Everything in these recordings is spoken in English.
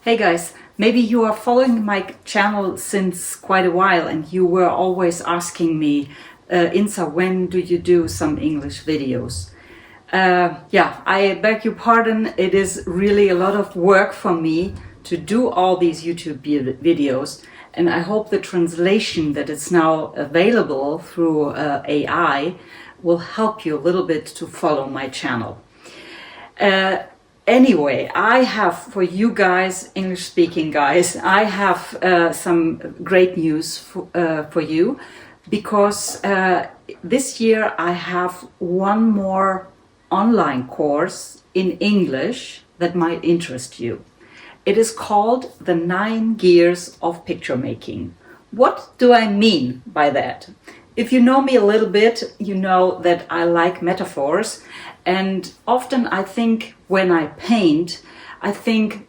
Hey guys, maybe you are following my channel since quite a while and you were always asking me, Insa, when do you do some English videos? Yeah, I beg your pardon, it is really a lot of work for me to do all these YouTube videos, and I hope the translation that is now available through AI will help you a little bit to follow my channel. Anyway, I have for you guys, English-speaking guys, I have some great news for you, because this year I have one more online course in English that might interest you. It is called The 9 Gears of Picture Making. What do I mean by that? If you know me a little bit, you know that I like metaphors, and often I think when I paint, I think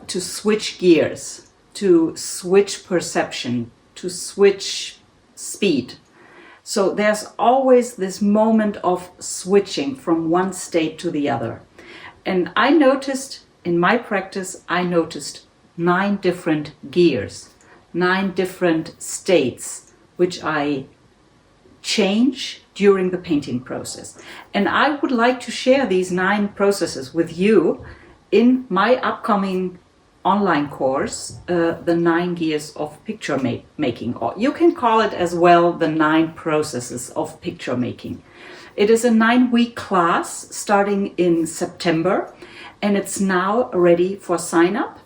to switch gears, to switch perception, to switch speed. So there's always this moment of switching from one state to the other. And I noticed in my practice, I noticed 9 different gears, 9 different states, which I change during the painting process. And I would like to share these 9 processes with you in my upcoming online course, The 9 Gears of Picture Making, or you can call it as well the 9 processes of picture making. It is a 9-week class starting in September, and it's now ready for sign up.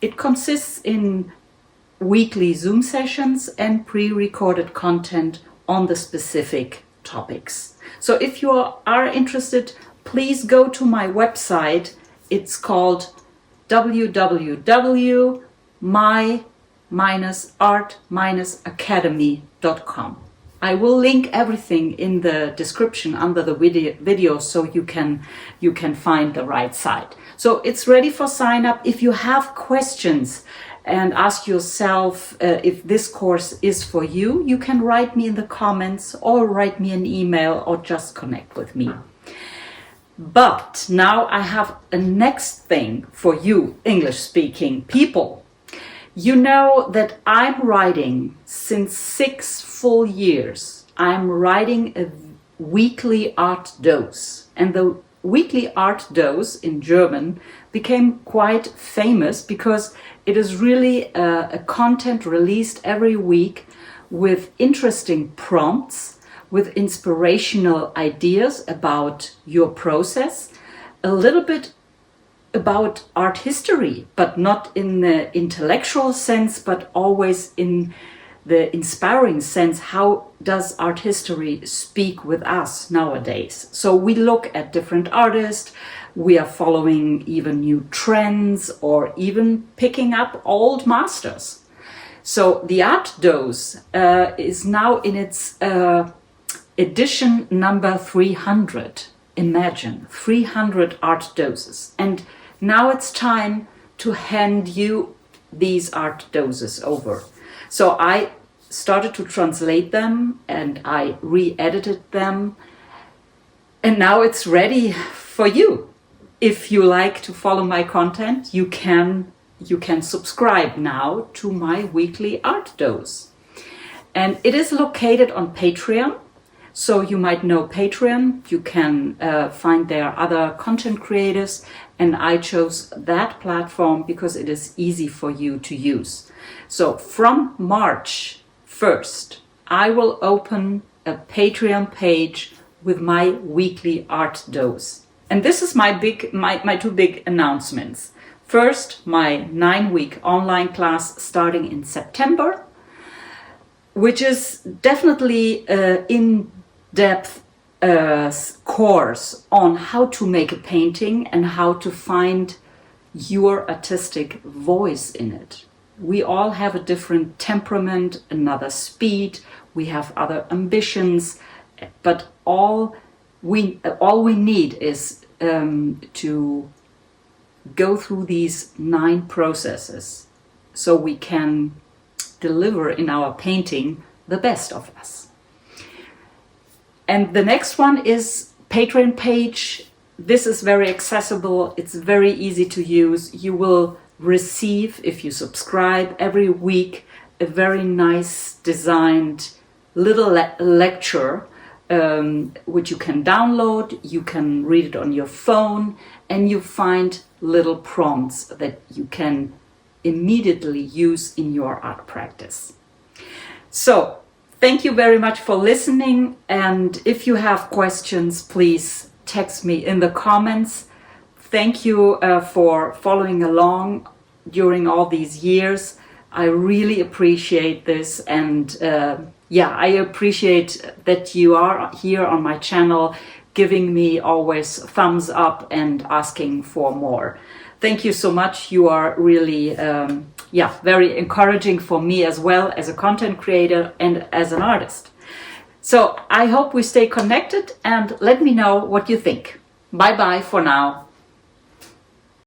It consists in weekly Zoom sessions and pre-recorded content on the specific topics. So if you are interested, please go to my website. It's called www.my-art-academy.com. I will link everything in the description under the video so you can find the right site. So it's ready for sign up. If you have questions and ask yourself if this course is for you, you can write me in the comments or write me an email or just connect with me. But now I have a next thing for you English-speaking people. You know that I'm writing since 6 full years. I'm writing a weekly art dose, and the weekly art dose in German became quite famous because it is really a content released every week with interesting prompts, with inspirational ideas about your process, a little bit about art history, but not in the intellectual sense, but always in the inspiring sense. How does art history speak with us nowadays? So we look at different artists, we are following even new trends, or even picking up old masters. So the art dose is now in its edition number 300. Imagine 300 art doses. And now it's time to hand you these art doses over. So I started to translate them and I re-edited them. And now it's ready for you. If you like to follow my content, you can subscribe now to my weekly art dose. And it is located on Patreon. So you might know Patreon, you can find there other content creators, and I chose that platform because it is easy for you to use. So from March 1st, I will open a Patreon page with my weekly art dose. And this is my 2 big announcements. First, my 9-week online class starting in September, which is definitely in-depth course on how to make a painting and how to find your artistic voice in it. We all have a different temperament, another speed, we have other ambitions, but all we need is to go through these 9 processes so we can deliver in our painting the best of us. And the next one is Patreon page. This is very accessible, it's very easy to use. You will receive, if you subscribe, every week a very nice designed little lecture which you can download, you can read it on your phone, and you find little prompts that you can immediately use in your art practice. So, thank you very much for listening, and if you have questions, please text me in the comments. Thank you for following along during all these years. I really appreciate this, and I appreciate that you are here on my channel, giving me always thumbs up and asking for more. Thank you so much. You are really very encouraging for me as well as a content creator and as an artist. So I hope we stay connected, and let me know what you think. Bye bye for now.